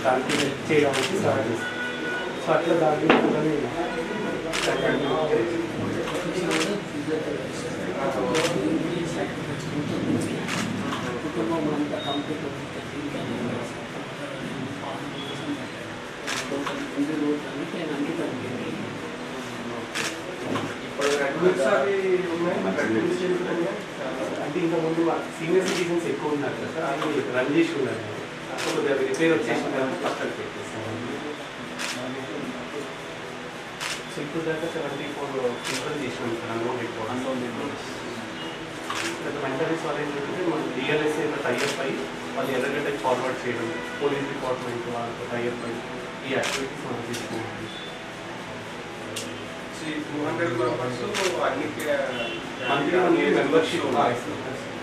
దానికి హెల్ప్ చేయడానికి స్టార్ట్ చేస్తాం. సో అట్లా దాంట్లో కుటుంబం అంతా కంప్లీట్ అవుతుంది. అంటే ఇంకా ముందు సీనియర్ సిటిజన్స్ ఎక్కువ ఉన్నారు కదా సార్, అది రన్ చేసి ఉన్నారు. కొద్దిగా రిపేర్ వచ్చేసిన తర్వాత పక్కన పెట్టేస్తాం. సో ఇప్పుడు దాకా 74 ఇంప్రూవ్ చేసినాం సార్. మెంటరీస్ వాళ్ళు ఏంటంటే మనం డిఎల్ఎస్ఏ టైఅప్ అయ్యి వాళ్ళు ఎర్రగడ్డకి ఫార్వర్డ్ చేయడం, పోలీస్ డిపార్ట్మెంట్ వాళ్ళతో టైఅప్ అయ్యి ఈ యాక్టివిటీస్ మనం తీసుకున్నాం. మంత్లీ మెంబర్షిప్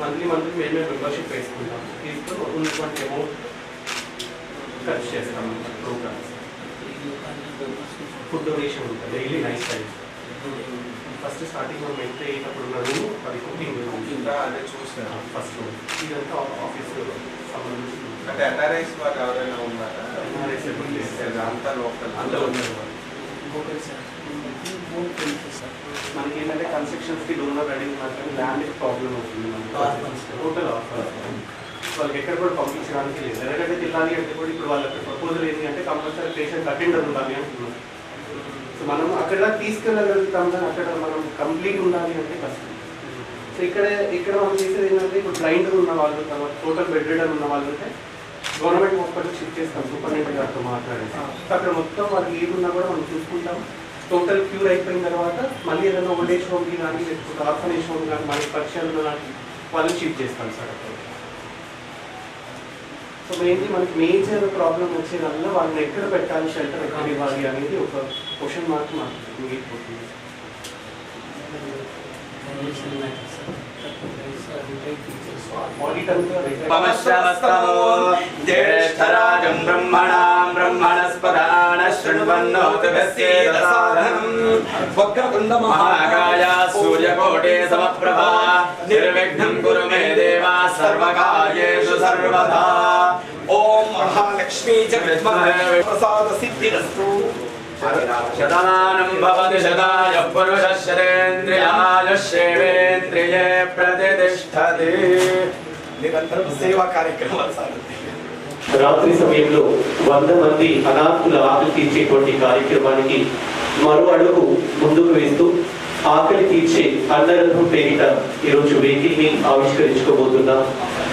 మంత్లీ మేమే మెంబర్షిప్ వేసుకుంటాం. తీసుకొని ఉన్నటువంటి అమౌంట్ ఖర్చు చేస్తాం. ప్రోగ్రామ్స్ ఫుడ్ డొనేషన్ ఉంటుంది, daily night time. First starting మనం ఎంటర్ అయ్యేటప్పుడు ఉన్న రూమ్ అది కుకింగ్ అదే చూస్తాను. ఫస్ట్ రూమ్ ఇదంతా ఆఫీస్ సంబంధించి. అంటే ఎన్ఆర్ఐస్ వాళ్ళు ఎవరైనా ఉన్నారా? ఎన్ఆర్ఐస్ అంతా లోకల్ అంతా ఉన్నారు. మనకి ఏంటంటే కన్స్ట్రక్షన్స్కి డోనర్ రెడీ మాత్రం ల్యాండ్కి ప్రాబ్లం అవుతుంది. మనకి టోటల్ ఆఫర్ వాళ్ళకి ఎక్కడ కూడా పంపించడానికి లేదు. ఎర్రగడ్డ తినాలి అంటే కూడా ఇప్పుడు వాళ్ళకి ప్రపోజల్ ఏంటి అంటే కంపల్సరీ పేషెంట్ అటెండర్ ఉండాలి అంటున్నారు. సో మనం అక్కడ తీసుకెళ్ళగలుగుతాం కానీ అక్కడ మనం కంప్లీట్ ఉండాలి అంటే కష్టం. సో ఇక్కడ మనం చేసేది ఏంటంటే ఇప్పుడు బ్లైండ్ ఉన్న వాళ్ళు, తర్వాత టోటల్ బెడ్ రిడన్ ఉన్న వాళ్ళు ఉంటే గవర్నమెంట్ హాస్పిటల్ షిఫ్ట్ చేస్తాం. సూపరింటెండెంట్ గారితో మాట్లాడేసి అక్కడ మొత్తం వాళ్ళకి ఏదున్నా కూడా మనం చూసుకుంటాం. టోటల్ క్యూర్ అయిపోయిన తర్వాత మళ్ళీ ఏదైనా ఓల్డ్ ఏజ్ హోమ్కి కానీ లేకపోతే ఆర్ఫనేజ్ హోమ్ కానీ మనకి పరిచయాలు కానీ వాళ్ళని షిఫ్ట్ చేస్తాం సార్ అక్కడ. సో మెయిన్లీ మనకి మేజర్ ప్రాబ్లం వచ్చేదానిలో వాళ్ళని ఎక్కడ పెట్టాలి, షెల్టర్ ఎక్కడ ఇవ్వాలి అనేది ఒక క్వశ్చన్ మార్క్ మాకు మిగిలిపోతుంది. జ్యేష్ఠరాజం బ్రహ్మణాం బ్రహ్మణస్పదాన శృణ్వన్నోతిభిస్సేదసాదనం వక్రతుండ మహాకాయ సూర్యకోటి సమప్రభా నిర్విఘ్నం కురు మే దేవ సర్వకార్యేషు సర్వదా. ఓం మహాలక్ష్మీ చ విద్మహే ప్రసాద సిద్ధిరస్తు. శతమానం భవతి శతాయ పురుషः శతేంద్రియాయుష్యేవేంద్రియే ప్రతిష్టతి. నిరంతరం సేవా కార్యక్రమాలు సాగుతాయి. రాత్రి సమయంలో 100 మంది అనాథుల ఆకలి తీర్చేటువంటి కార్యక్రమానికి మరో అడుగు ముందుకు వేస్తూ ఆకలి తీర్చే అన్నరథం పేరిట ఈరోజు వెహికల్ ని ఆవిష్కరించుకోబోతున్నాం.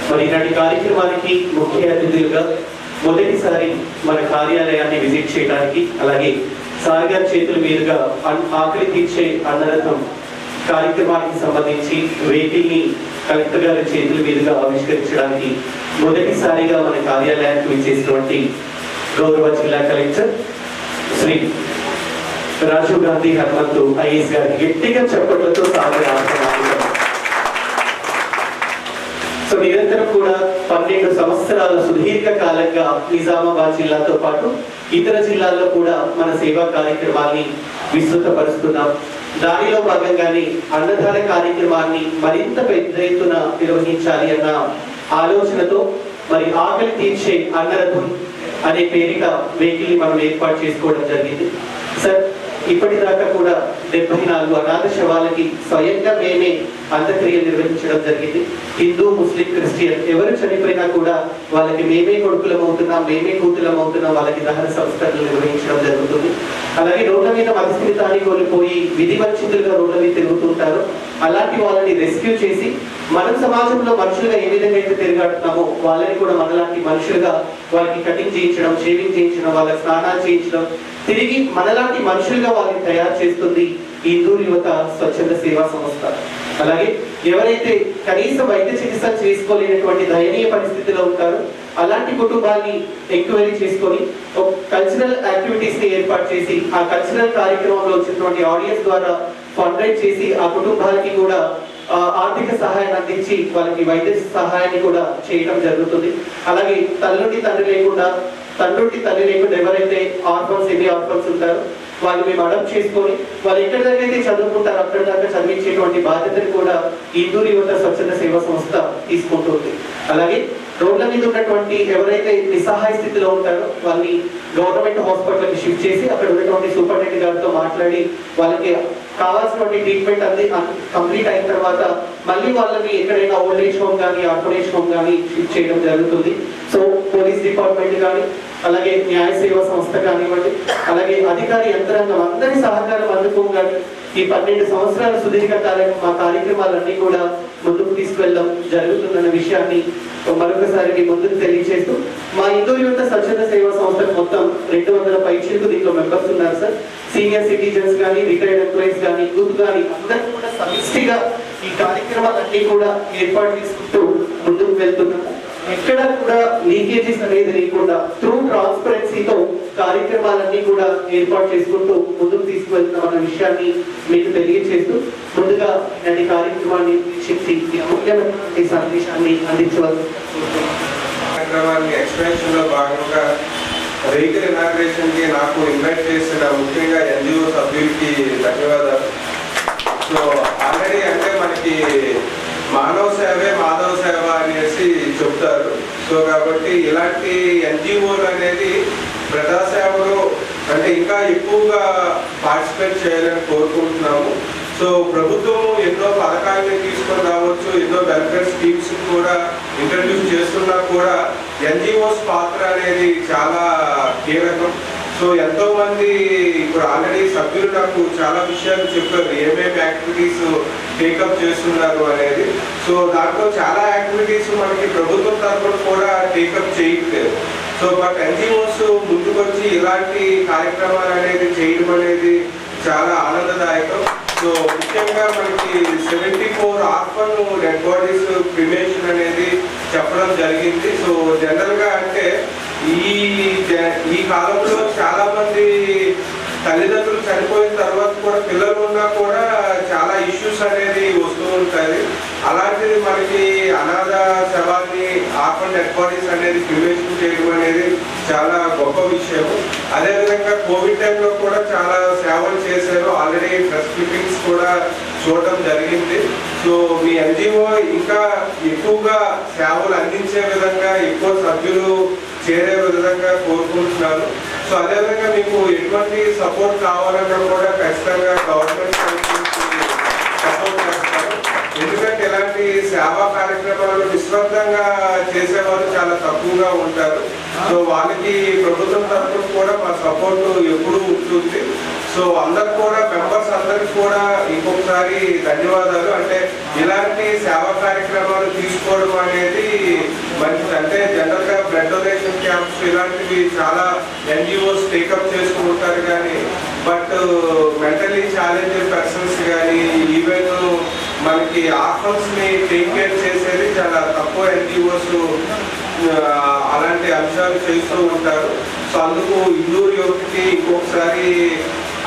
మరి ఈనాటి కార్యక్రమానికి ముఖ్య అతిథులుగా మొదటిసారి మన కార్యాలయాన్ని విజిట్ చేయడానికి, అలాగే సార్ గారి చేతుల మీదుగా ఆకలి తీర్చే అన్నరథం కార్యక్రమానికి సంబంధించి వెహికల్ ని కలెక్టర్ గారి చేతుల మీదుగా ఆవిష్కరించడానికి మొదటిసారిగా మన కార్యాలయానికి విచ్చేసినటువంటి గౌరవ జిల్లా కలెక్టర్ శ్రీ రాజీవ్ గాంధీ హనుమంతు ఐఏఎస్ గారికి గట్టిగా చప్పట్లతో స్వాగతం. సో నిరంతరం కూడా 12 సంవత్సరాల సుదీర్ఘ కాలంగా నిజామాబాద్ జిల్లాతో పాటు ఇతర జిల్లాల్లో కూడా మన సేవా కార్యక్రమాన్ని విస్తృతపరుస్తున్నాం. దానిలో భాగంగానే అన్నదాన కార్యక్రమాన్ని మరింత పెద్ద ఎత్తున నిర్వహించాలి అన్న ఆలోచనతో మరి ఆకలి తీర్చే అన్నరథం అనే పేరిట వెహికల్ ని మనం ఏర్పాటు చేసుకోవడం జరిగింది. సార్, ఇప్పటిదాకా కూడా 74 అనాథ శవాలకి స్వయంగా మేమే అంత్యక్రియలు నిర్వహించడం జరిగింది. హిందూ, ముస్లిం, క్రిస్టియన్ ఎవరు చనిపోయినా కూడా వాళ్ళకి మేమే కొడుకులం అవుతున్నాం, మేమే కూతులం అవుతున్నాం, వాళ్ళకి దహన సంస్కరణలు నిర్వహించడం జరుగుతుంది. అలాగే రోడ్ల మీద మతిస్థిమితాన్ని కోల్పోయి విధివంచితులుగా రోడ్ల మీద తిరుగుతుంటారు. అలాంటి వాళ్ళని రెస్క్యూ చేసి మనం సమాజంలో మనుషులుగా ఏ విధంగా అయితే తిరగాడుతున్నామో వాళ్ళని కూడా మనలాంటి మనుషులుగా వాళ్ళకి కటింగ్ చేయించడం, షేవింగ్ చేయించడం, వాళ్ళకి స్నానాలు చేయించడం, తిరిగి మనలాంటి మనుషులుగా వాళ్ళని తయారు చేస్తుంది హిందూ యువత స్వచ్ఛంద సేవా సంస్థ. అలాగే ఎవరైతే కనీస వైద్య చికిత్స చేసుకోలేనటువంటి దయనీయ పరిస్థితిలో ఉంటారో అలాంటి కుటుంబాన్ని ఎంక్వైరీ చేసుకొని ఒక కల్చరల్ యాక్టివిటీస్ ని ఏర్పాటు చేసి ఆ కల్చరల్ కార్యక్రమంలో వచ్చినటువంటి ఆడియన్స్ ద్వారా ఫండ్ రైజ్ చేసి ఆ కుటుంబాలకి కూడా ఆర్థిక సహాయాన్ని అందించి వాళ్ళకి వైద్య సహాయాన్ని కూడా చేయడం జరుగుతుంది. అలాగే తల్లుండి తండ్రి లేకుండా ఎవరైతే ఆర్ఫన్స్, సెమీ ఆర్ఫన్స్ ఉంటారో వాళ్ళు మేము అడాప్ట్ చేసుకొని వాళ్ళు ఎక్కడి దాకా అయితే చదువుకుంటారో అక్కడి దాకా చదివించేటువంటి బాధ్యతను కూడా హిందూ యువత స్వచ్ఛంద సేవా సంస్థ తీసుకుంటుంది. అలాగే రోడ్ల మీద ఉన్నటువంటి ఎవరైతే నిస్సహాయ స్థితిలో ఉంటారో వాళ్ళని గవర్నమెంట్ హాస్పిటల్కి షిఫ్ట్ చేసి అక్కడ ఉన్నటువంటి సూపరింటెండెంట్ గారితో మాట్లాడి వాళ్ళకి కావాల్సినటువంటి ట్రీట్మెంట్ కంప్లీట్ అయిన తర్వాత మళ్ళీ వాళ్ళని ఎక్కడైనా ఓల్డ్ ఏజ్ హోమ్ కానీ ఆర్ఫనేజ్ హోమ్ కానీ షిఫ్ట్ చేయడం జరుగుతుంది. సో పోలీస్ డిపార్ట్మెంట్ కానీ అలాగే న్యాయ సేవా సంస్థ కానివ్వండి, అలాగే అధికారి యంత్రాంగం అందరి సహకారం అందుకోగానే ఈ 12 సంవత్సరాల సుదీర్ఘ కాలం మా కార్యక్రమాలన్నీ కూడా ముందుకు తీసుకువెళ్ళడం జరుగుతుందన్న విషయాన్ని మరొకసారి ముందుకు తెలియజేస్తూ, మా హిందూ యువత స్వచ్ఛంద సేవా సంస్థకు మొత్తం 200 పైచిలకు దీంట్లో మెంబర్స్ ఉన్నారు సార్. సీనియర్ సిటిజన్స్ కానీ, రిటైర్డ్ ఎంప్లాయీస్ కానీ, యూత్ కానీ అందరూ కూడా సమిష్టిగా ఈ కార్యక్రమాలన్నీ కూడా ఏర్పాటు చేసుకుంటూ ముందుకు వెళ్తున్నాం. ఎక్కడ కూడా లీకేజెస్ అనేది లేకుండా త్రూ ట్రాన్స్పరెన్సీతో కార్యక్రమాలన్నీ కూడా ఏర్పాటు చేసుకుంటూ ముందుకు తీసుకువెళ్తున్నాం అన్న విషయాన్ని మీకు తెలియజేస్తూ, ముందుగా నేను ఈ కార్యక్రమాన్ని వీక్షించి ఈ ముఖ్యమైన సందేశాన్ని అందించవలసి కార్యక్రమాన్ని ఎక్స్పెన్షన్ లో భాగంగా వెహికల్ ఇనాగ్రేషన్ కి నాకు ఇన్వైట్ చేసిన ముఖ్యంగా ఎన్జిఓ సభ్యులకి ధన్యవాదాలు. సో ఆల్రెడీ అంటే మనకి మానవ సేవే మాధవ సేవ అనేసి చెప్తారు. సో కాబట్టి ఇలాంటి ఎన్జిఓలు అనేది ప్రజాసేవలో అంటే ఇంకా ఎక్కువగా పార్టిసిపేట్ చేయాలని కోరుకుంటున్నాము. సో ప్రభుత్వం ఎన్నో పథకాలని తీసుకొని రావచ్చు, ఎన్నో వెల్ఫేర్ స్కీమ్స్ కూడా ఇంట్రడ్యూస్ చేస్తున్నా కూడా ఎన్జిఓస్ పాత్ర అనేది చాలా కీలకం. సో ఎంతో మంది ఇప్పుడు ఆల్రెడీ సభ్యులు నాకు చాలా విషయాలు చెప్పారు, ఏమేమి యాక్టివిటీస్ టేకప్ చేస్తున్నారు అనేది. సో దాంట్లో చాలా యాక్టివిటీస్ మనకి ప్రభుత్వం తరఫున కూడా టేకప్ చేయట్లేదు. సో బట్ ఎన్జిఓస్ ముందుకొచ్చి ఇలాంటి కార్యక్రమాలు అనేది చేయడం అనేది చాలా ఆనందదాయకం. సో ముఖ్యంగా మనకి 74 ఆర్ఫన్ డెడ్ బాడీస్ క్రిమేషన్ అనేది చెప్పడం జరిగింది. సో జనరల్గా అంటే ఈ కాలంలో చాలా మంది తల్లిదండ్రులు చనిపోయిన తర్వాత కూడా పిల్లలు ఉన్నా కూడా చాలా ఇష్యూస్ అనేది వస్తూ ఉంటాయి. అలాంటిది మనకి అనాథ శవాన్ని ఆర్ఫన్ డెడ్ బాడీస్ అనేది క్రిమేషన్ చేయడం అనేది చాలా గొప్ప విషయం. అదేవిధంగా కోవిడ్ టైంలో కూడా చాలా సేవలు చేశారు. ఆల్రెడీ ప్రెస్ క్లిప్పింగ్స్ కూడా చూడడం జరిగింది. సో మీ ఎన్జిఓ ఇంకా ఎక్కువగా సేవలు అందించే విధంగా ఎక్కువ సభ్యులు చేరే విధంగా కోరుకుంటున్నాను. సో అదేవిధంగా మీకు ఎటువంటి సపోర్ట్ కావాలన్నా కూడా ఖచ్చితంగా గవర్నమెంట్ సపోర్ట్ చేస్తారు. ఎందుకంటే ఇలాంటి సేవా కార్యక్రమాలు నిస్వార్థంగా చేసేవారు చాలా తక్కువగా ఉంటారు. సో వాళ్ళకి ప్రభుత్వం తరఫున కూడా మా సపోర్ట్ ఎప్పుడూ ఉంటుంది. సో అందరు కూడా మెంబర్స్ అందరికి కూడా ఇంకొకసారి ధన్యవాదాలు. అంటే ఇలాంటి సేవా కార్యక్రమాలు తీసుకోవడం అనేది మంచిది. అంటే జనరల్ గా బ్లడ్ డొనేషన్ క్యాంప్స్ ఇలాంటివి చాలా ఎన్జిఓస్ టేకప్ చేసుకుంటారు, కానీ బట్ మెంటలీ ఛాలెంజ్డ్ పర్సన్స్ కానీ ఈవెన్ మనకి ఆర్ఫన్స్ ని టేక్ కేర్ చేసేది చాలా తక్కువ ఎన్జిఓస్ అలాంటి అంశాలు చేస్తూ ఉంటారు. సో అందుకు ఇందూరు యువతకి ఇంకొకసారి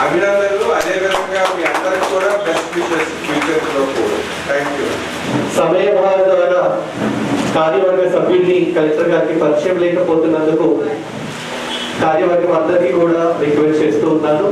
అభినందనలు. అదేవిధంగా మీ అందరికి కూడా బెస్ట్ విషెస్ ఫ్యూచర్ లో కూడా. Thank you. సమయభావం ద్వారా కార్యవర్గ సభ్యుల్ని కలెక్టర్ గారికి పరిచయం లేకపోతున్నందుకు కార్యవర్గం అందరికీ కూడా రిక్వెస్ట్ చేస్తూ ఉన్నాను.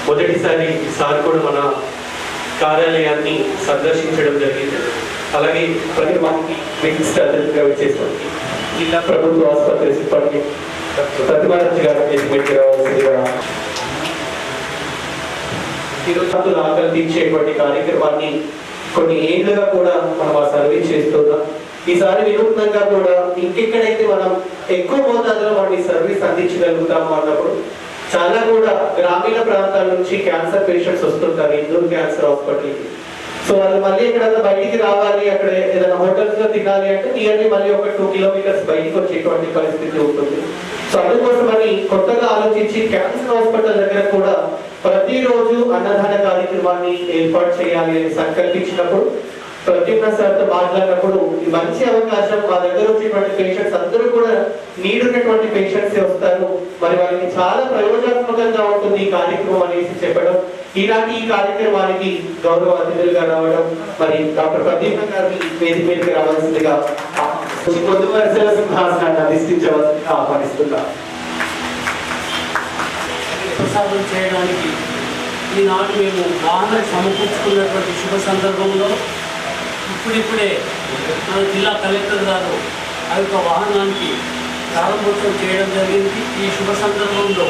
మొదటిసారి సార్ కూడా మన కార్యాలయాన్ని సందర్శించడం జరిగింది. అలాగే ప్రతి మనకి విశిష్ట అతిథిగా వచ్చేసాం జిల్లా ప్రభుత్వ ఆసుపత్రి సిబ్బంది ప్రతిమారాజు గారు వేదికకి రావాల్సిందిగా ఈరోజు ఆకలి తీర్చేటువంటి కార్యక్రమాన్ని కొన్ని ఏళ్లుగా కూడా మనం ఆ సర్వీస్ చేస్తున్నాం. ఈసారి వినూత్నంగా కూడా ఇంకెక్కడైతే మనం ఎక్కువ మోతాదులో మనం ఈ సర్వీస్ అందించగలుగుతాము అన్నప్పుడు చాలా కూడా గ్రామీణ ప్రాంతాల నుంచి క్యాన్సర్ పేషెంట్స్ వస్తుంటారు ఇందూరు క్యాన్సర్ హాస్పిటల్కి. సో వాళ్ళు మళ్ళీ ఎక్కడైనా బయటికి రావాలి, అక్కడ ఏదైనా హోటల్స్ లో తినాలి అంటే నియర్లీ మళ్ళీ ఒక 2 కిలోమీటర్స్ బయటికి వచ్చేటువంటి పరిస్థితి ఉంటుంది. సో అందుకోసం అని కొత్తగా ఆలోచించి క్యాన్సర్ హాస్పిటల్ దగ్గర కూడా ప్రతిరోజు అన్నదాన కార్యక్రమాన్ని ఏర్పాటు చేయాలి అని సంకల్పించినప్పుడు ప్రద్యుమ్న సార్తో మాట్లాడినప్పుడు ఈ మంచి అవకాశం, మా దగ్గర వచ్చేటువంటి పేషెంట్స్ అందరూ కూడా నీడున్నటువంటి పేషెంట్స్ వస్తారు, మరి వాళ్ళకి చాలా ప్రయోజనాత్మకంగా ఉంటుంది ఈ కార్యక్రమం అనేసి చెప్పడం. ఇలాంటి ఈ కార్యక్రమానికి గౌరవ అతిథులుగా రావడం, మరి డాక్టర్ ప్రదీప్ గారిని వేదిక మీదకి రావాల్సిందిగా పొద్దు వరుసల సింహాసనాన్ని అధిష్ఠించవలసిందిగా ఆహ్వానిస్తున్నారు. ప్రసాదం చేయడానికి ఈనాడు మేము వాహనం సమకూర్చుకున్నటువంటి శుభ సందర్భంలో ఇప్పుడిప్పుడే మన జిల్లా కలెక్టర్ గారు ఆ యొక్క వాహనానికి ప్రారంభోత్సవం చేయడం జరిగింది. ఈ శుభ సందర్భంలో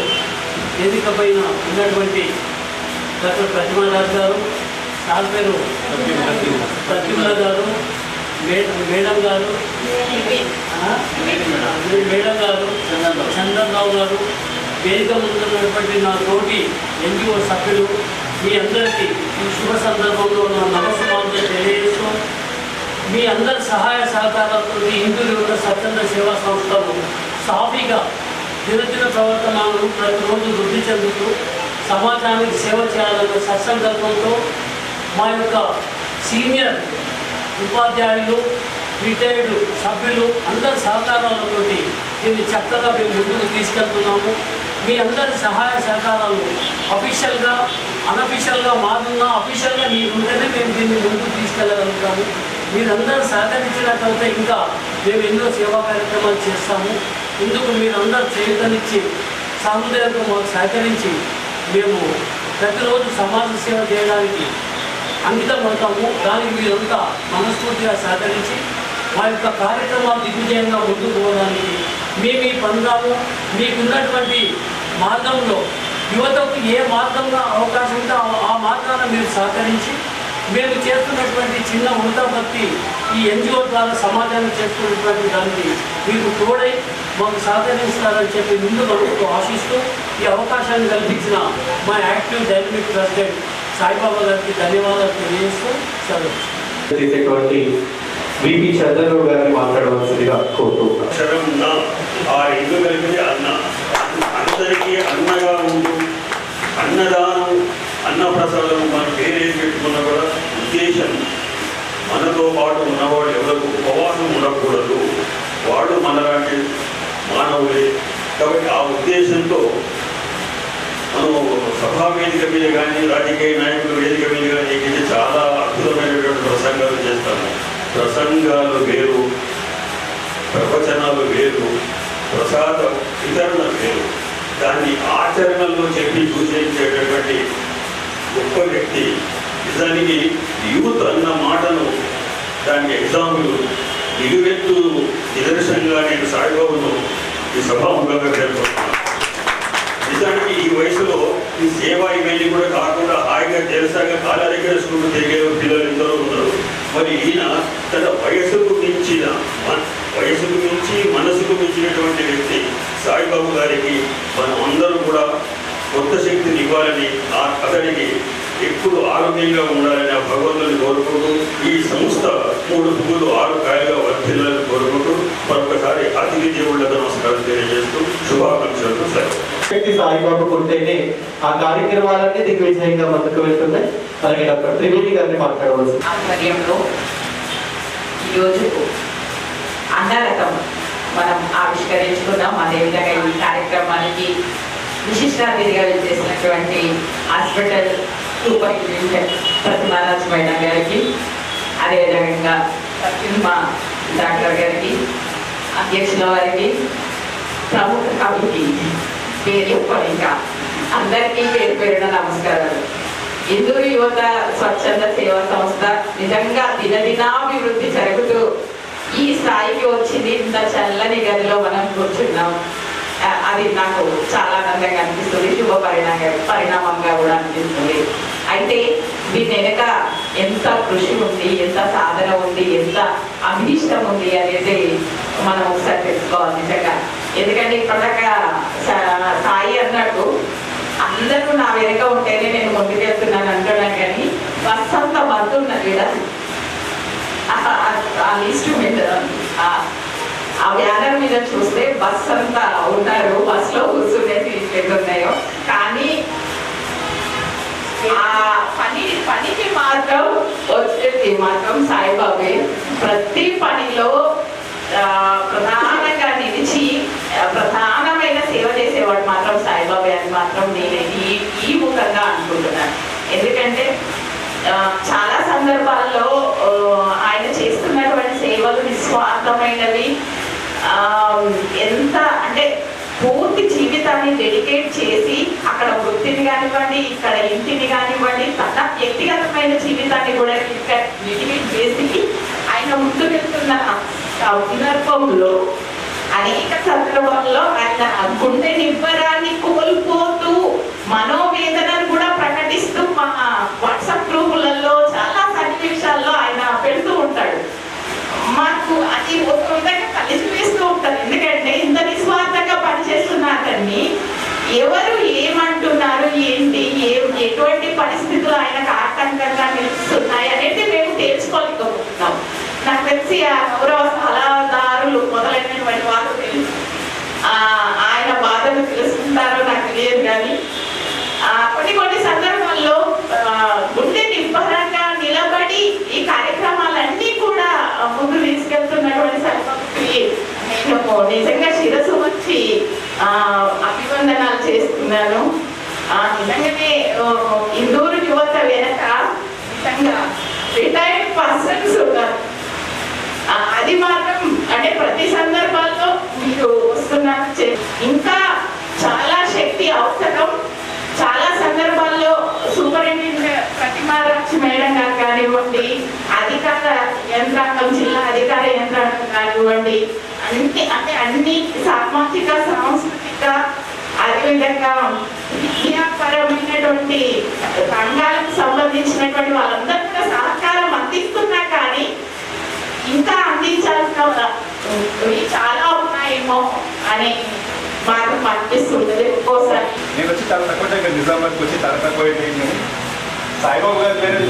వేదిక పైన ఉన్నటువంటి డాక్టర్ ప్రతిమారాజు గారు, సార్ పేరు ప్రతిమల గారు, మేడం గారు, చంద్రరావు గారు, వేదిక ముందున్నటువంటి నా తోటి ఎన్జిఓ సభ్యులు, మీ అందరికీ ఈ శుభ సందర్భంలో నా నమస్కారాలు తెలియజేస్తూ, మీ అందరి సహాయ సహకారాలతో ఇందూరు ఉన్న స్వచ్ఛంద సేవా సంస్థలు సాఫీగా దినదిన ప్రవర్తనాలను ప్రతిరోజు వృద్ధి చెందుతూ సమాజానికి సేవ చేయాలన్న సత్సంకల్పంతో మా యొక్క సీనియర్ ఉపాధ్యాయులు, రిటైర్డ్ సభ్యులు అందరి సహకారాలతో దీన్ని చక్కగా మేము ముందుకు తీసుకెళ్తున్నాము. మీ అందరి సహాయ సహకారాలు అఫీషియల్గా అనఫీషియల్గా మారున్నా అఫీషియల్గా మీరుంటేనే మేము దీన్ని ముందుకు తీసుకెళ్ళగలుగుతాము. మీరందరూ సహకరించినట్లయితే ఇంకా మేము ఎన్నో సేవా కార్యక్రమాలు చేస్తాము. ఇందుకు మీరందరూ చేయుతనిచ్చి సహృదయంతో మాకు సహకరించి మేము ప్రతిరోజు సమాజ సేవ చేయడానికి అంకితం పడతాము. దానికి మీరంతా మనస్ఫూర్తిగా సహకరించి మా యొక్క కార్యక్రమాలు దిగ్విజయంగా ముందుకు పోవడానికి మేము పొందాము. మీకున్నటువంటి మార్గంలో యువతకు ఏ మార్గంగా అవకాశం ఉంటే ఆ మార్గాన్ని మీరు సహకరించి మేము చేస్తున్నటువంటి చిన్న వృత్తి ఈ ఎన్జిఓ ద్వారా సమాజానికి చేస్తున్నటువంటి దాన్ని మీకు తోడై మాకు సహకరిస్తారని చెప్పి ముందుకు ఆశిస్తూ ఈ అవకాశాన్ని కల్పించిన మా యాక్టివ్ డైనమిక్ ప్రెసిడెంట్ సాయిబాబా గారికి ధన్యవాదాలు తెలియజేస్తూ చేసేటువంటి విపి చంద్రరావు గారిని మాట్లాడవలసిందిగా కోరుతున్నాను. ఆ ఇల్లు కలిపి అన్న అందరికీ అన్నగా ఉంటూ అన్నదానం అన్నప్రసాదం మన పేరేం పెట్టుకున్న కూడా ఉద్దేశం మనతో పాటు ఉన్నవాడు ఎవరికి ఉపవాసం ఉండకూడదు, వాడు మనలాంటి మానవులే. కాబట్టి ఆ ఉద్దేశంతో మనం సభా వేదిక మీద కానీ రాజకీయ నాయకుల వేదిక మీద కానీ చాలా అద్భుతమైనటువంటి ప్రసంగాలు చేస్తాము. ప్రసంగాలు వేరు, ప్రవచనాలు వేరు, ప్రసాద వితరణ వేరు. దాన్ని ఆచరణలో చెప్పి సూచించేటటువంటి గొప్ప వ్యక్తి. నిజానికి యూత్ అన్న మాటను దానికి ఎగ్జాంపుల్ నిలువెత్తు నిదర్శనంగా నేను సాయిబాబును ఈ సభాముఖంగా పేర్కొంటున్నాను. నిజానికి ఈ వయసులో ఈ సేవా ఇవన్నీ కూడా కాకుండా హాయిగా తెలుసాగా కాలారెగ్గర స్కూల్ తిరిగే పిల్లలు ఎందరో ఉన్నారు. మరి ఈయన తన వయసుకు మించి మనసుకు మించినటువంటి వ్యక్తి సాయిబాబు గారికి మనం అందరూ కూడా కొత్త శక్తిని ఇవ్వాలని, అతడికి ఎప్పుడు ఆరోగ్యంగా ఉండాలని ఆ భగవంతుని కోరుకుంటూ ఈ సంస్థ 3 పువ్వులు 6 కాయలుగా వర్ధిల్లాలని కోరుకుంటూ మరొకసారి అతిథి దేవుళ్ళకు నమస్కారం తెలియజేస్తూ శుభాకాంక్షలు సెలవు. సాయిబాబు ఉంటేనే ఆ కార్యక్రమాలన్నీ దిగ్విజయంగా ముందుకు వెళ్తున్నాయి. అలాగే డాక్టర్ త్రివేణి గారిని మాట్లాడవలసి ఆధ్వర్యంలో ఈరోజు అన్నరథం మనం ఆవిష్కరించుకున్నాం. అదేవిధంగా ఈ కార్యక్రమానికి విశిష్ట అతిథిగా చేసినటువంటి హాస్పిటల్ సూపరింటెండెంట్ ప్రతిమారాజు మేడం గారికి, అదేవిధంగా మా డాక్టర్ గారికి, అధ్యక్షుల వారికి, ప్రముఖ కమిటీ పేరు ఇంకా అందరికీ పేరు పేరున నమస్కారాలు. ఇందూరు యువత స్వచ్ఛంద సేవా సంస్థ నిజంగా దినదినాభివృద్ధి జరుగుతూ ఈ స్థాయికి వచ్చింది. ఇంత చల్లని గదిలో మనం కూర్చున్నాం. అది నాకు చాలా ఆనందంగా అనిపిస్తుంది, శుభ పరిణామంగా కూడా అనిపిస్తుంది. అయితే దీని వెనక ఎంత కృషి ఉంది, ఎంత సాధన ఉంది, ఎంత అభీష్టం ఉంది అనేది మనం ఒకసారి తెలుసుకోవాలి నిజంగా. ఎందుకంటే ఇప్పటిదాకా సాయి అన్నట్టు అందరూ నా వెనక ఉంటేనే నేను ముందుకెళ్తున్నాను అంటున్నాను, కానీ బస్ అంతా బంద్ ఉన్నది కదా ఆ లిస్టు మీద, ఆ బ్యానర్ మీద చూస్తే బస్ అంతా ఉన్నారు, బస్సులో కూర్చునే సీట్లు ఉన్నాయో. కానీ ఆ పనికి మాత్రం వచ్చేది మాత్రం సాయిబాబే. ప్రతి పనిలో ప్రధానంగా నిలిచి ప్రధానమైన సేవ చేసేవాడు మాత్రం సాయిబాబే అని మాత్రం నేను ఈ ముఖంగా అనుకుంటున్నాను. ఎందుకంటే చాలా సందర్భాల్లో ఆయన చేస్తున్నటువంటి సేవలు నిస్వార్థమైనవి. ఎంత అంటే పూర్తి జీవితాన్ని డెడికేట్ చేసి అక్కడ వృత్తిని కానివ్వండి, ఇక్కడ ఇంటిని కానివ్వండి, తన వ్యక్తిగతమైన జీవితాన్ని కూడా డెడికేట్ చేసి ఆయన ముందు వెళ్తున్న సందర్భంలో అనేక సందర్భాల్లో ఆయన గుండె నిబ్బరాన్ని కోల్పోతూ మనోవేదనను కూడా ప్రకటిస్తూ మా వాట్సాప్ గ్రూపులలో చాలా సన్నివేశాల్లో ఆయన పెడుతూ ఉంటాడు. మాకు అది ఒక విధంగా కలిసి వేస్తూ ఉంటారు. ఎందుకంటే ఇంత నిస్వార్థంగా పనిచేస్తున్న అతన్ని ఎవరు ఏమంటున్నారు, ఏంటి, ఎటువంటి పరిస్థితులు ఆయనకు ఆటంకంగా నిలుస్తున్నాయి అనేది మేము తెలుసుకోలేకపోతున్నాం. నాకు తెలిసి ఆ గౌరవ సలహాదారులు మొదలైనటువంటి వాళ్ళు తెలుసు, ఆయన బాధలు తెలుసుకుంటారో నాకు తెలియదు. కానీ కొన్ని సందర్భాల్లో గుండె నిబ్బరంగా నిలబడి ఈ కార్యక్రమాలన్నీ కూడా ముందు తీసుకెళ్తున్నటువంటి సర్వకి నేను నిజంగా శిరస్సు వచ్చి అభివందనాలు చేస్తున్నాను. నిజంగానే ఇందూరు యువత వెనక నిజంగా రిటైర్డ్ పర్సన్స్ ఉన్నారు. అది మాత్రం అంటే ప్రతి సందర్భాల్లో మీరు వస్తున్నారు. ఇంకా చాలా శక్తి అవసరం. చాలా సందర్భాల్లో సూపరింటెండెంట్ ప్రతిమారాక్షి మేడం గారు కానివ్వండి, అధికార యంత్రాంగం, జిల్లా అధికార యంత్రాంగం కానివ్వండి, అన్ని సామాజిక సాంస్కృతిక అదేవిధంగా విద్యాపరమైనటువంటి రంగాలకు సంబంధించినటువంటి వాళ్ళందరూ కూడా సహకారం అందిస్తున్నా కానీ ఇంకా అందించాల్సిన చాలా ఉన్నాయేమో అని మాకు అనిపిస్తుంటది ఒక్కోసారి. నేను వచ్చి చాలా తక్కువ దగ్గర నిజామాబాద్కి వచ్చి చాలా తక్కువ నేను సాయిబాబు గారి పేరు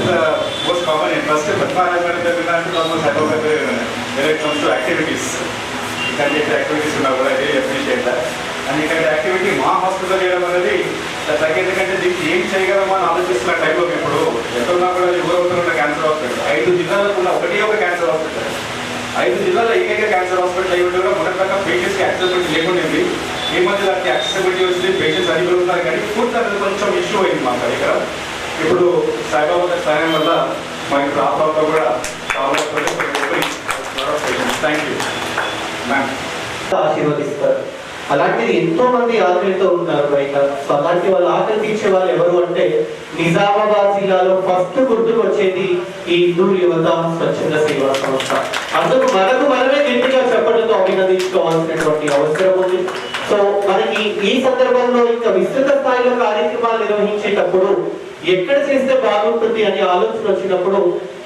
మోస్ట్ కామన్. నేను ఫస్ట్ పద్మనాభ గారి పేరు విన్నాను, సాయిబాబు గారి పేరు విన్నాను. వేరే కమ్స్ టు యాక్టివిటీస్, ఇక్కడ యాక్టివిటీస్ ఉన్నా కూడా వెరీ అప్రిషియేట్. అండ్ ఇక్కడ యాక్టివిటీ మా హాస్పిటల్ చేయడం అనేది తగ్గేందుకంటే దీనికి ఏం చేయగలమో అని ఆలోచిస్తున్న టైంలో ఇప్పుడు ఎక్కడున్నా కూడా ఊరవుతున్న క్యాన్సర్ హాస్పిటల్ 5 జిల్లాలకు ఉన్న ఒకటే ఒక క్యాన్సర్ హాస్పిటల్. 5 జిల్లాలో ఏకైక క్యాన్సర్ హాస్పిటల్ అయి ఉంటే కూడా మొదటి ప్రకారం పేషెంట్స్కి యాక్సెసిబిలిటీ లేకుండింది. ఈ మధ్య దానికి యాక్సెసిబిలిటీ వచ్చింది, పేషెంట్స్ అది పెరుగుతున్నారు. కానీ పూర్తి అనేది కొంచెం ఇష్యూ అయింది మా ఇక్కడ. ఇప్పుడు సాయిబాబా గారి సహాయం వల్ల మా ఇప్పుడు ఆ ప్రాబ్లం కూడా థ్యాంక్ యూ మ్యామ్. ఆశీర్వదిస్తారు. అలాంటిది ఎంతో మంది ఆకలితో ఉన్నారు బయట. సో అలాంటి వాళ్ళు ఆకలి తీర్చే వాళ్ళు ఎవరు అంటే నిజామాబాద్ జిల్లాలో ఫస్ట్ గుర్తుకు వచ్చేది ఈ ఇందూరు యువత స్వచ్ఛంద సేవా సంస్థ. అందుకు మనమే గట్టిగా చెప్పడంతో అభినందించుకోవాల్సినటువంటి అవసరం ఉంది. సో మనకి ఈ సందర్భంలో ఇంకా విస్తృత స్థాయిలో కార్యక్రమాలు నిర్వహించేటప్పుడు ఎక్కడ చేస్తే బాగుంటుంది అనే ఆలోచన వచ్చినప్పుడు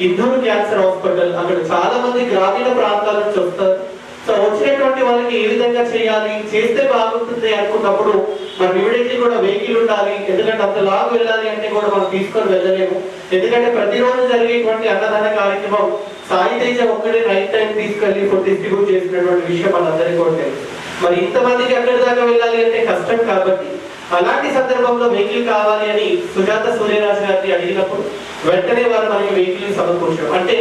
ఇందూరు క్యాన్సర్ హాస్పిటల్, అక్కడ చాలా మంది గ్రామీణ ప్రాంతాల నుంచి వస్తారు. సో వచ్చినటువంటి వాళ్ళకి ఏ విధంగా చేయాలి, చేస్తే బాగుంటుంది అనుకున్నప్పుడు మనం ఇమీడియట్లీ కూడా వెహికల్ ఉండాలి. ఎందుకంటే అంత లాంగ్ వెళ్ళాలి అంటే కూడా మనం తీసుకొని వెళ్ళలేము. ఎందుకంటే ప్రతిరోజు జరిగేటువంటి అన్నదాన కార్యక్రమం సాయి తేజ ఒక్కడే నైట్ టైం తీసుకెళ్లి ఫుడ్ డిస్ట్రిబ్యూట్ చేసినటువంటి విషయం మనందరికీ కూడా తెలుసు. మరి ఇంతమందికి అక్కడి దాకా వెళ్ళాలి అంటే కష్టం. కాబట్టి అలాంటి సందర్భంలో వెహికల్ కావాలి అని సుజాత సూర్యరాజు గారిని అడిగినప్పుడు వెంటనే వారు మనకి వెహికల్ సమకూర్చారు. అంటే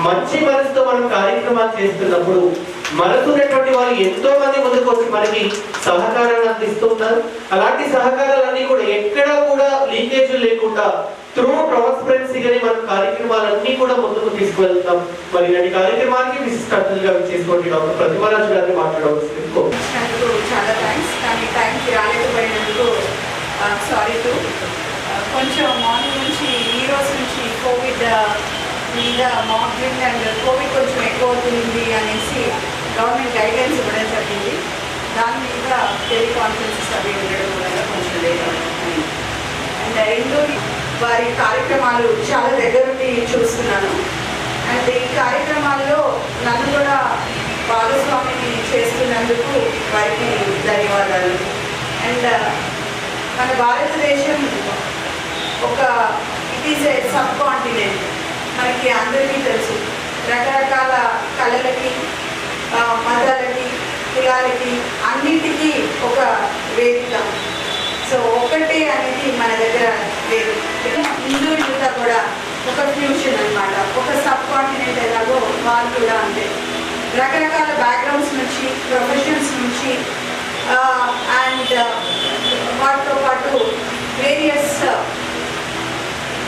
మంచి మనసుతో మనం కార్యక్రమాలు చేస్తున్నప్పుడు మనసున్నటువంటి వాళ్ళు ఎంతో మంది ముందుకు వచ్చి మనకి సహకారాన్ని అందిస్తున్నారు. అలాంటి సహకారాలన్నీ కూడా ఎక్కడా కూడా లీకేజ్ లేకుండా త్రూ ట్రాన్స్పరెన్సీగానే మనం కార్యక్రమాలన్నీ కూడా ముందుకు తీసుకువెళ్తాం. మరి ఇలాంటి కార్యక్రమానికి విశిష్ట అతిథిగా చేసుకోండి డాక్టర్ ప్రతిమారాజు గారిని మాట్లాడవలసింది. చాలా థ్యాంక్స్. కానీ టైంకి రాలేకపోయినందుకు సారీ టు కొంచెం మార్నింగ్ నుంచి ఈ రోజు నుంచి కోవిడ్ మీద మాక్ డ్రిల్ అండ్ కోవిడ్ కొంచెం ఎక్కువ అవుతుంది అనేసి గవర్నమెంట్ గైడ్లైన్స్ ఇవ్వడం జరిగింది. దాని మీద టెలికాన్ఫరెన్సెస్ అవి ఉండడం వల్ల కొంచెం లేట్ అవుతుంది. అండ్ ఇందూరి వారి కార్యక్రమాలు చాలా దగ్గరుండి చూస్తున్నాను. అండ్ ఈ కార్యక్రమాల్లో నన్ను కూడా భాగస్వామిని చేస్తున్నందుకు వారికి ధన్యవాదాలు. అండ్ మన భారతదేశం it is a sub continent. మనకి అందరికీ తెలుసు రకరకాల కళలకి, మతాలకి, కులాలకి అన్నిటికీ ఒక వేదిక. సో ఒకటే అనేది మన దగ్గర లేదు. హిందూ యువత కూడా ఒక ఫ్యూషన్ అన్నమాట. ఒక సబ్ కాంటినెంట్ ఎలాగో వాళ్ళు కూడా అంతే. రకరకాల బ్యాక్గ్రౌండ్స్ నుంచి, ప్రొఫెషన్స్ నుంచి అండ్ వాటితో పాటు వేరియస్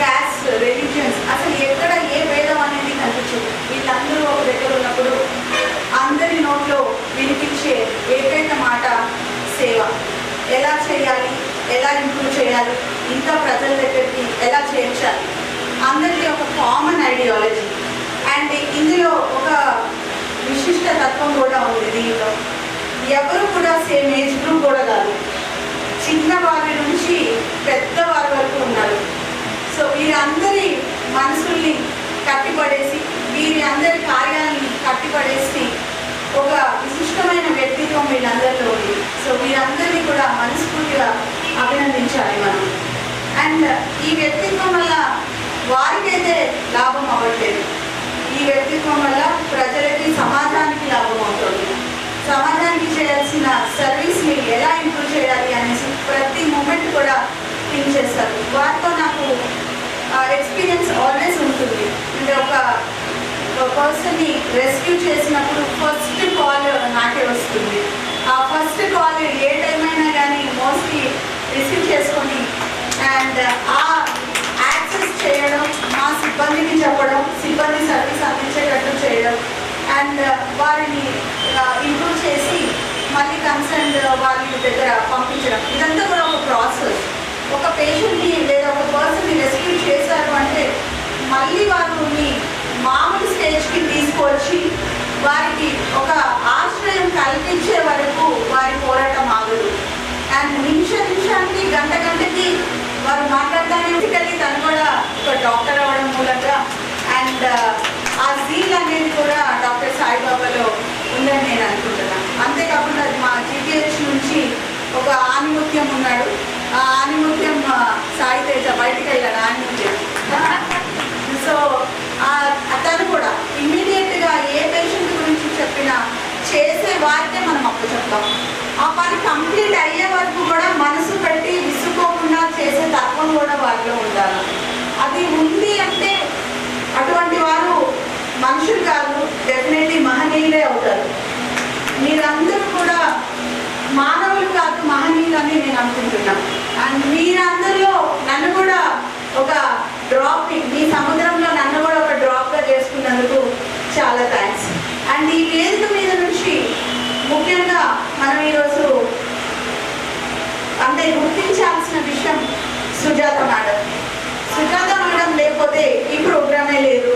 క్యాస్ట్, రిలీజియన్స్, అసలు ఎక్కడ ఏ భేదం అనేది కనిపించదు. వీళ్ళందరూ ఒక దగ్గర ఉన్నప్పుడు అందరి నోట్లో వినిపించే ఏకైక మాట సేవ. ఎలా చేయాలి, ఎలా ఇంప్రూవ్ చేయాలి, ఇంకా ప్రజల దగ్గరికి ఎలా చేర్చాలి, అందరికీ ఒక కామన్ ఐడియాలజీ. అండ్ ఇందులో ఒక విశిష్ట తత్వం కూడా ఉంది. దీంట్లో ఎవరు కూడా సేమ్ ఏజ్ గ్రూప్ కూడా కాదు, చిన్నవారి నుంచి పెద్దవారి వరకు ఉన్నారు. సో వీరందరి మనసుల్ని కట్టిపడేసి, వీరి అందరి కార్యాలని కట్టిపడేసి ఒక విశిష్టమైన వ్యక్తిత్వం వీళ్ళందరిలో ఉంది. సో వీరందరినీ కూడా మనస్ఫూర్తిగా అభినందించాలి మనం. అండ్ ఈ వ్యక్తిత్వం వల్ల వారికైతే లాభం అవ్వట్లేదు, ఈ వ్యక్తిత్వం వల్ల ప్రజలకి, సమాజానికి లాభం అవుతుంది. సమాజానికి చేయాల్సిన సర్వీస్ని ఎలా ఇంప్రూవ్ చేయాలి అనేసి ప్రతి మూమెంట్ కూడా థింక్ చేస్తారు. వారితో నాకు ఎక్స్పీరియన్స్ ఆల్వేస్ ఉంటుంది. అంటే ఒక పర్సన్ని రెస్క్యూ చేసినప్పుడు ఫస్ట్ కాల్ నాకే వస్తుంది. ఆ ఫస్ట్ కాల్ ఏ టైం అయినా కానీ మోస్ట్లీ రిసీవ్ చేసుకొని అండ్ ఆ యాక్సెస్ చేయడం, మా సిబ్బందికి చెప్పడం, సిబ్బంది సర్వీస్ అందించేటట్టు చేయడం అండ్ వారిని ఇంప్రూవ్ చేసి మళ్ళీ కన్సర్న్ వారి దగ్గర పంపించడం. ఇదంతా కూడా ఒక ప్రాసెస్. ఒక పేషెంట్ని లేదా ఒక పర్సన్ని రెస్క్యూ చేశారు అంటే మళ్ళీ వారిని మామూలు స్టేజ్కి తీసుకొచ్చి వారికి ఒక ఆశ్రయం కల్పించే వరకు వారి పోరాటం ఆగదు. అండ్ నిమిషానికి, గంటకి వారు మాట్లాడడానికి తను కూడా ఒక డాక్టర్ అవ్వడం మూలంగా అండ్ ఆ జీల్ అనేది కూడా డాక్టర్ సాయిబాబాలో ఉందని నేను అనుకుంటున్నాను. అంతేకాకుండా మా GPH నుంచి ఒక ఆనిముత్యం ఉన్నాడు. ఆ ఆనిముత్యం సాయి తేజ బయటికి వెళ్ళాడు. ఆనిముత్యం సో తను కూడా ఇమ్మీడియట్గా ఏ పేషెంట్ గురించి చెప్పినా చేసే వారికే మనం అప్పు చెప్తాం. ఆ పని కంప్లీట్ అయ్యే వరకు కూడా మనసు పెట్టి విసుక్కోకుండా చేసే తత్వం కూడా వారిలో ఉండాలి. అది ఉంది అంటే అటువంటి వారు మనుషులు కాదు, డెఫినెట్లీ మహనీయులే అవుతారు. మీరందరూ కూడా మానవులు కాదు, మహనీయులు అని నేను అనుకుంటున్నాను. అండ్ మీరందరిలో నన్ను కూడా ఒక డ్రాప్, మీ సముద్రంలో నన్ను కూడా ఒక డ్రాప్గా చేసుకున్నందుకు చాలా థ్యాంక్స్. అండ్ ఈ వేదిక మీద నుంచి ముఖ్యంగా మనం ఈరోజు అంటే గుర్తించాల్సిన విషయం సుజాత మేడం. సుజాత మేడం లేకపోతే ఈ ప్రోగ్రామే లేదు.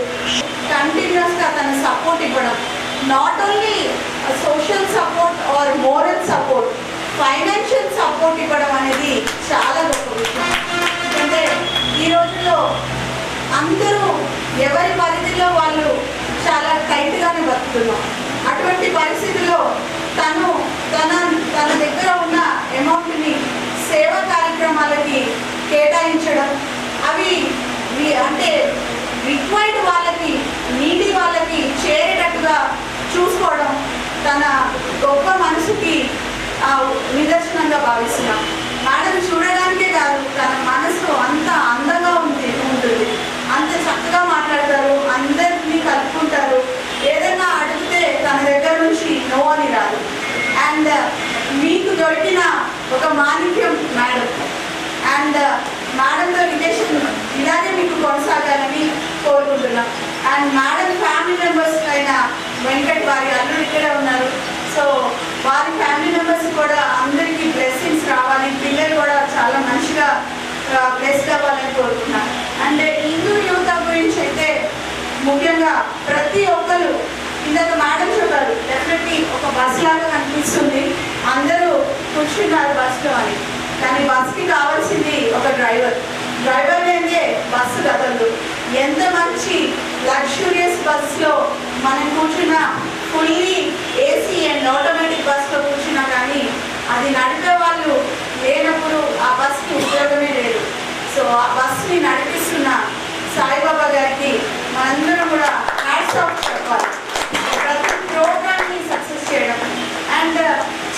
కంటిన్యూస్గా తన సపోర్ట్ ఇవ్వడం, not only social support or moral support, financial support ఇవ్వడం అనేది చాలా గొప్ప విషయం. ఎందుకంటే ఈ రోజుల్లో అందరూ ఎవరి పరిధిలో వాళ్ళు చాలా టైట్గానే బతుకుతున్నాం. అటువంటి పరిస్థితుల్లో తన దగ్గర ఉన్న అమౌంట్ని సేవా కార్యక్రమాలకి కేటాయించడం, అవి అంటే రిక్వైర్డ్ వాళ్ళకి, నీటి వాళ్ళకి చేరేటట్టుగా చూసుకోవడం తన గొప్ప మనసుకి నిదర్శనంగా భావిస్తున్నాం. మేడం చూడడానికే కాదు, తన మనసు అంత అందంగా ఉంటుంది, అంత చక్కగా మాట్లాడతారు, అందరినీ కలుపుకుంటారు. ఏదైనా అడిగితే తన దగ్గర నుంచి నో అని రాదు. అండ్ మీకు దొరికిన ఒక మాణిక్యం మేడం. అండ్ మేడంతో రిలేషన్ ఇలాగే మీకు కొనసాగాలని కోరుకుంటున్నాం. అండ్ మేడం ఫ్యామిలీ మెంబర్స్ అయిన వెంకట్ వారి అల్లుడు ఇక్కడే ఉన్నారు. సో వారి ఫ్యామిలీ మెంబర్స్ కూడా అందరికీ బ్లెస్సింగ్స్ రావాలి, పిల్లలు కూడా చాలా మంచిగా బ్లెస్డ్ అవ్వాలని కోరుకున్నాను. అండ్ హిందూ యువత గురించి అయితే ముఖ్యంగా ప్రతి ఒక్కరు ఇందాక మేడం చెప్పారు, డెఫినెట్లీ ఒక బస్ లాగా కనిపిస్తుంది, అందరూ కూర్చున్నారు బస్సులో అని. కానీ బస్కి కావాల్సింది ఒక డ్రైవర్. డ్రైవర్ లేదే బస్సు కదలదు. ఎంత మంచి లగ్జూరియస్ బస్సులో మనం కూర్చున్నా, ఫుల్లీ ఏసీ అండ్ ఆటోమేటిక్ బస్సులో కూర్చున్నా కానీ అది నడిపే వాళ్ళు లేనప్పుడు ఆ బస్కి ఉపయోగమే లేదు. సో ఆ బస్ని నడిపిస్తున్న సాయిబాబా గారికి మనందరం కూడా హ్యాట్స్ ఆఫ్ చెప్పాలి. ప్రతి ప్రోగ్రామ్ని సక్సెస్ చేయడం అండ్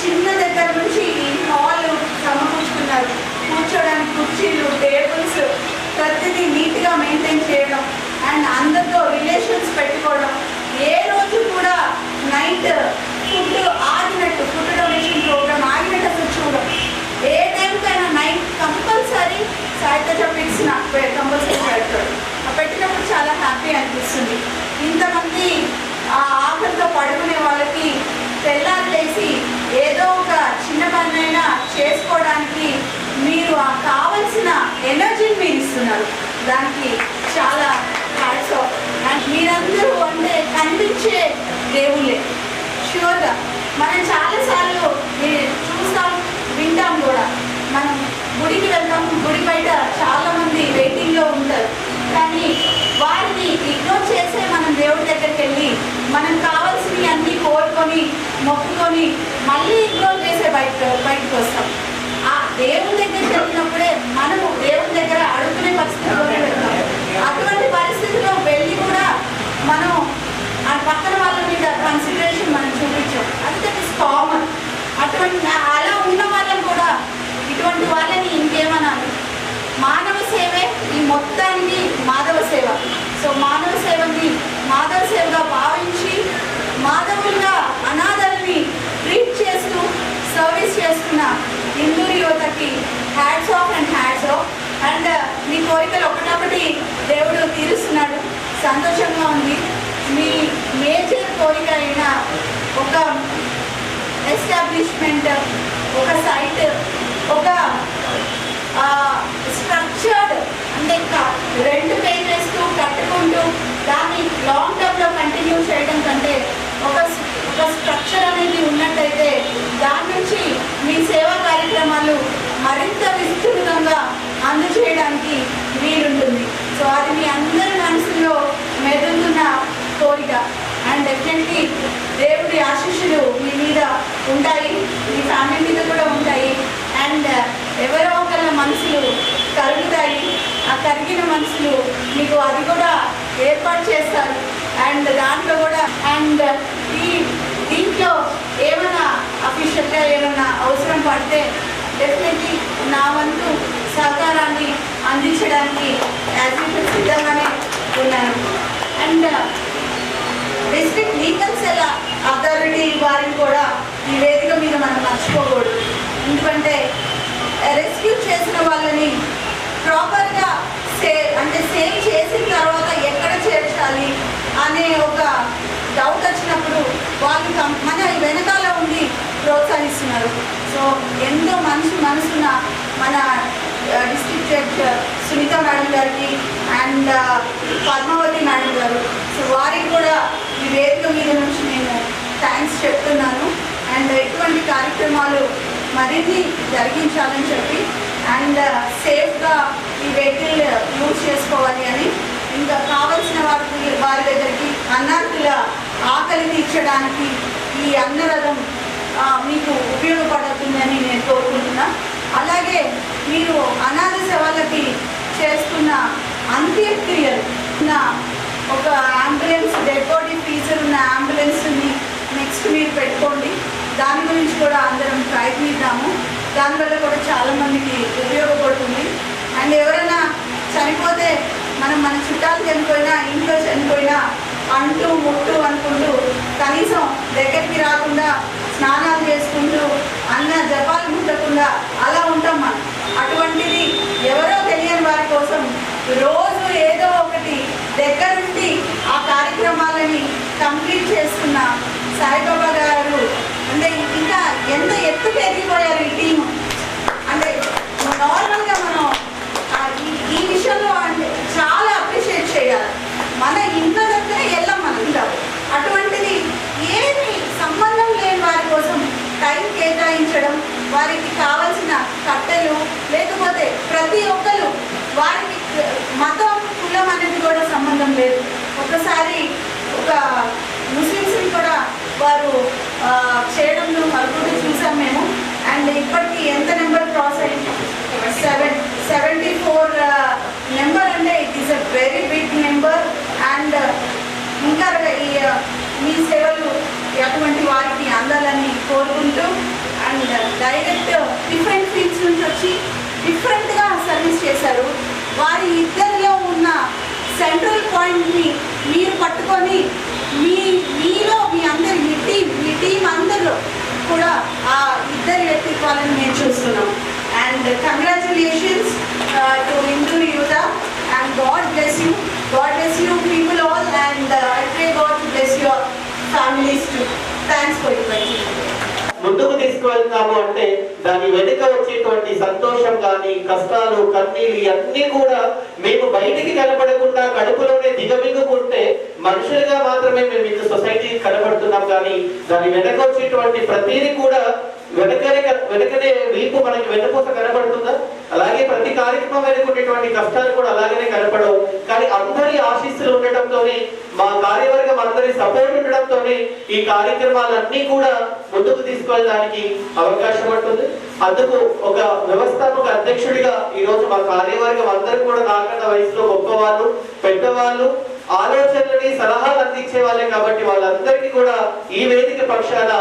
చిన్న దగ్గర నుంచి ఈ హాల్ సమకూర్చుకున్నారు, కూర్చోడానికి కుర్చీలు, టేబుల్స్ ప్రతిదీ నీట్గా మెయింటైన్ చేయడం అండ్ అందరితో రిలేషన్స్ పెట్టుకోవడం. ఏ రోజు కూడా నైట్ ఫుడ్ ఆగినట్టు, ఫుడ్ డొనేషన్ ప్రోగ్రామ్ ఆగినట్టు అసలు చూడడం. ఏ టైంకైనా నైట్ కంపల్సరీ సాయితేజ పిక్స్ నాకు కంపల్సరీ పెడతాడు. పెట్టినప్పుడు చాలా హ్యాపీ అనిపిస్తుంది. ఇంతమంది ఆకలితో పడుకునే వాళ్ళకి తెల్లారి లేసి ఏదో ఒక చిన్న పనైనా చేసుకోవడానికి మీరు కావలసిన ఎనర్జీని మీరు ఇస్తున్నారు. దానికి చాలా హ్యాట్స్ ఆఫ్. అండ్ మీరందరూ అంటే కనిపించే దేవుళ్ళే షూర్గా. మనం చాలాసార్లు చూస్తాం, వింటాం కూడా. మనం గుడికి వెళ్తాం, గుడి బయట చాలామంది వెయిటింగ్లో ఉంటారు. కానీ వారిని ఇగ్నోర్ చేసే మనం దేవుడి దగ్గరికి వెళ్ళి మనం కావాల్సినవి అన్నీ కోరుకొని మొక్కుకొని మళ్ళీ ఇగ్నోర్ చేసే బయటకు వస్తాం. ఆ దేవుడి దగ్గరికి వెళ్ళినప్పుడే మనము దేవుడి దగ్గర అడుగునే పరిస్థితిలోనే వెళ్తాం. అటువంటి పరిస్థితిలో వెళ్ళి కూడా మనం ఆ పక్కన వాళ్ళ మీద కన్సిడరేషన్ మనం చూపించాం. అది దట్ ఇస్ కామన్. అటువంటి అలా ఉన్న వాళ్ళని కూడా ఇటువంటి వాళ్ళని ఇంకేమనాలి, మానవ సేవే ఈ మొత్తానికి మాధవ సేవ. సో మానవ సేవని మాధవ సేవగా భావించి మాధవులుగా అనాథల్ని ట్రీట్ చేస్తూ సర్వీస్ చేస్తున్న హిందూ యువతకి hats off and hats off. And మీ కోరికలు ఒకటొకటి దేవుడు తీరుస్తున్నాడు, సంతోషంగా ఉంది. మీ మేజర్ కోరిక అయిన ఒక ఎస్టాబ్లిష్మెంట్, ఒక సైట్, ఒక స్ట్రక్చర్డ్ అంటే రెంట్ పే చేస్తూ కట్టుకుంటూ దాన్ని లాంగ్ టర్మ్లో కంటిన్యూ చేయడం కంటే ఒక స్ట్రక్చర్ అనేది ఉన్నట్టయితే దాని నుంచి మీ సేవా కార్యక్రమాలు మరింత విస్తృతంగా అందజేయడానికి వీలుంటుంది. సో అది మీ అందరి మనసులో మెదులుతున్న కోరిక. అండ్ డెఫినెట్లీ దేవుడి ఆశీస్సులు మీ మీద ఉంటాయి, మీ ఫ్యామిలీ మీద కూడా ఉంటాయి. అండ్ ఎవరో ఒకళ్ళ మనసులు కరుగుతాయి. ఆ కరిగిన మనసులు మీకు అది కూడా ఏర్పాటు చేస్తారు. అండ్ దాంట్లో కూడా అండ్ దీంట్లో ఏమైనా అఫీషియల్గా ఏమైనా అవసరం పడితే డెఫినెట్లీ నా వంతు సహకారాన్ని అందించడానికి యాజ్ యూజువల్ సిద్ధంగానే ఉన్నాను. And district legal cell authority వారిని కూడా ఈ వేదిక మీద మనం మర్చిపోకూడదు. ఎందుకంటే రెస్క్యూ చేసిన వాళ్ళని ప్రాపర్గా సేవ్ చేసిన తర్వాత ఎక్కడ చేర్చాలి అనే ఒక డౌట్ వచ్చినప్పుడు వాళ్ళు మన వెనకాల ఉండి ప్రోత్సహిస్తున్నారు. సో ఎంతో మనసున్న మన డిస్ట్రిక్ట్ జడ్జ్ సునీత మేడం గారికి అండ్ పద్మావతి మేడం గారు, సో వారికి కూడా ఈ వేదిక మీద నుంచి నేను థ్యాంక్స్ చెప్తున్నాను. అండ్ ఇటువంటి కార్యక్రమాలు మరిన్ని జరిగించాలని చెప్పి అండ్ సేఫ్గా ఈ వెహికల్ యూజ్ చేసుకోవాలి అని, ఇంకా కావలసిన వారి దగ్గరికి అన్నార్థుల ఆకలి తీర్చడానికి ఈ అన్నరథం మీకు ఉపయోగపడుతుందని నేను కోరుకుంటున్నా. అలాగే మీరు అనాథ సేవలకి చేస్తున్న అంత్యక్రియలు ఉన్న ఒక అంబులెన్స్, డెడ్ బాడీ ఫీచర్ ఉన్న అంబులెన్స్ని నెక్స్ట్ మీరు పెట్టుకోండి. దాని గురించి కూడా అందరం ప్రయత్నిద్దాము. దానివల్ల కూడా చాలామందికి ఉపయోగపడుతుంది. అండ్ ఎవరైనా చనిపోతే మన చుట్టాలు చనిపోయినా, ఇంట్లో చనిపోయినా అంటూ ముట్టు అనుకుంటూ కనీసం దగ్గరికి రాకుండా స్నానాలు చేసుకుంటూ అన్న జపాలు ముట్టకుండా అలా ఉంటాం మనం. అటువంటిది ఎవరో తెలియని వారి కోసం రోజు ఏదో ఒకటి దగ్గరుండి ఆ కార్యక్రమాలని కంప్లీట్ చేస్తున్న సాయిబాబా గారు అంటే ఇంకా ఎంత ఎత్తుకు ఎదిగిపోయారు ఈ టీము. వారు చేయడంలో నలుగురు చూసాం మేము. అండ్ ఇప్పటికీ ఎంత నెంబర్ క్రాస్ అయింది? 74 నెంబర్ అంటే it is a very big number. And ఇంకా మీ సేవలు అటువంటి వారికి అందాలని కోరుకుంటూ అండ్ డైరెక్ట్ డిఫరెంట్ ఫీల్డ్స్ నుంచి వచ్చి డిఫరెంట్గా సర్వీస్ చేశారు. వారి ఇద్దరిలో ఉన్న సెంట్రల్ పాయింట్ని మీరు పట్టుకొని మీలో మీ టీం అందరూ కూడా ఆ ఇద్దరి వ్యక్తిత్వాలను మేము చూస్తున్నాం. And congratulations to Induri youth and God bless you people all, and I pray God to bless your families too. Thanks for inviting me. ముందుకు తీసుకువెళ్తాము అంటే దాని వెనుక వచ్చేటువంటి సంతోషం కానీ కష్టాలు కన్నీళ్ళు అన్నీ కూడా మేము బయటికి కనపడకుండా కడుపులోనే దిగమింగుకుంటే మనుషులుగా మాత్రమే మేము ఇంత సొసైటీకి కనపడుతున్నాం. కానీ దాని వెనక వచ్చేటువంటి ప్రతిదీ కూడా వెనకనే వీపు మనకి వెన్నుపూస కనపడుతుందా? అలాగే ప్రతి కార్యక్రమం వెనుకునేటువంటి కష్టాలు కూడా అలాగనే కనపడవు. కానీ అందరి ఆశీస్సులు ఉండటంతోనే, మా కార్యవర్గం అందరి సపోర్ట్ ఉండడంతోనే ఈ కార్యక్రమాలన్నీ కూడా ముందుకు తీసుకెళ్ళడానికి అవకాశం ఉంటుంది. అందుకు ఒక వ్యవస్థాపక అధ్యక్షుడిగా ఈ రోజు మా కార్యవర్గం అందరూ కూడా నాకన్నా వయసులో గొప్పవాళ్ళు, పెద్దవాళ్ళు, ఆలోచనలని సలహాలు అందించే వాళ్ళే. కాబట్టి వాళ్ళందరికీ కూడా ఈ వేదిక పక్షాన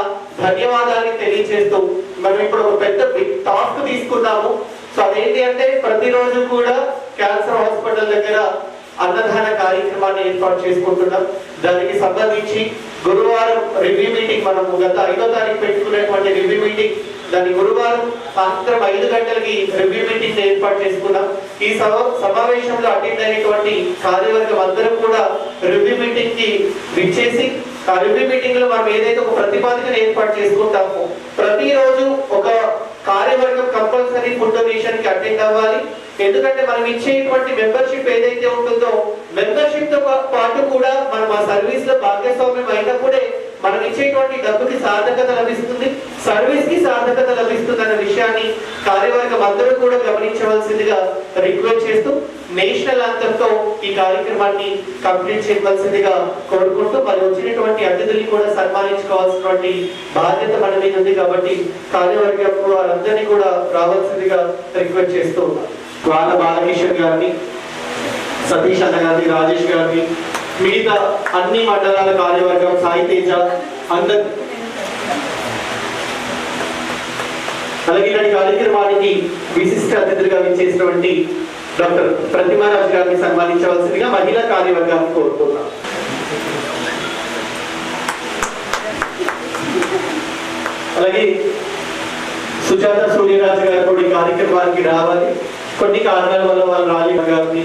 ధన్యవాదాలు తెలియజేస్తూ మనం ఇప్పుడు ఒక పెద్ద బిగ్ టాస్క్ తీసుకున్నాము. సో అదేంటి అంటే ప్రతిరోజు కూడా క్యాన్సర్ హాస్పిటల్ దగ్గర అన్నదాన కార్యక్రమాన్ని ఏర్పాటు చేసుకుంటున్నాం. దానికి సంబంధించి గురువారం రివ్యూ మీటింగ్, మనము గత 5వ తారీఖు పెట్టుకునేటువంటి రివ్యూ మీటింగ్, దాని గురువారం సాయంత్రం 5 గంటలకి రివ్యూ మీటింగ్ ఏర్పాటు చేసుకున్నాం. ఈ సమావేశంలో అటెండ్ అయినటువంటి కార్యవర్గం అందరూ కూడా రివ్యూ మీటింగ్ కి విచ్చేసి ఆ రివ్యూ మీటింగ్ లో మనం ఏదైతే ఒక ప్రతిపాదనను ఏర్పాటు చేసుకుంటామో ప్రతిరోజు ఒక కార్యవర్గం కంపల్సరీ ఫుడ్ డొనేషన్ కి అటెండ్ అవ్వాలి. ఎందుకంటే మనం ఇచ్చేటువంటి మెంబర్షిప్ ఏదైతే ఉంటుందో మెంబర్షిప్ తో పాటు కూడా మనం ఆ సర్వీస్ లో భాగస్వామ్యం అయినప్పుడే మనం ఇచ్చేటువంటి డబ్బుకి సార్థకత లభిస్తుంది, సర్వీస్ కి సార్థకత లభిస్తుంది అన్న విషయాన్ని కార్యవర్గం అందరూ కూడా గమనించవలసిందిగా రిక్వెస్ట్ చేస్తూ నేషనల్ అంతంతో ఈ కార్యక్రమాన్ని కంప్లీట్ చేయవలసిందిగా కోరుకుంటూ మరి వచ్చినటువంటి అతిథుల్ని కూడా సన్మానించుకోవాల్సినటువంటి బాధ్యత మన మీద ఉంది. కాబట్టి కార్యవర్గం వారందరినీ కూడా రావాల్సిందిగా రిక్వెస్ట్ చేస్తూ వాళ్ళ బాలకిషోర్ గారిని, సతీష్ అన్న గారిని, రాజేష్ గారిని, మిగతా అన్ని మండలాల కార్యవర్గం, సాయి తేజ అందరు, అలాగే ఇలాంటి కార్యక్రమానికి విశిష్ట అతిథులుగా విచ్చేసినటువంటి డాక్టర్ ప్రతిమారాజు గారిని సన్మానించవలసిందిగా మహిళా కార్యవర్గాన్ని కోరుతున్నాం. అలాగే సుజాత సూర్యరాజు గారు కూడా ఈ కార్యక్రమానికి రావాలి. కొన్ని కారణాల వల్ల వాళ్ళు రాజీవ్ గారిని,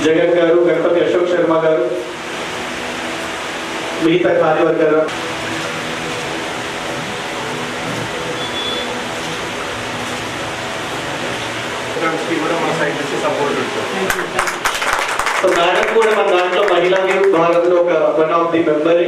జగన్ గారు, గణపతి అశోక్ శర్మ గారు, మిగతా కార్యవర్గాలు మేడం కూడా మన దాంట్లో మహిళా భాగంలో ఒక వన్ ఆఫ్ ది మెంబరే.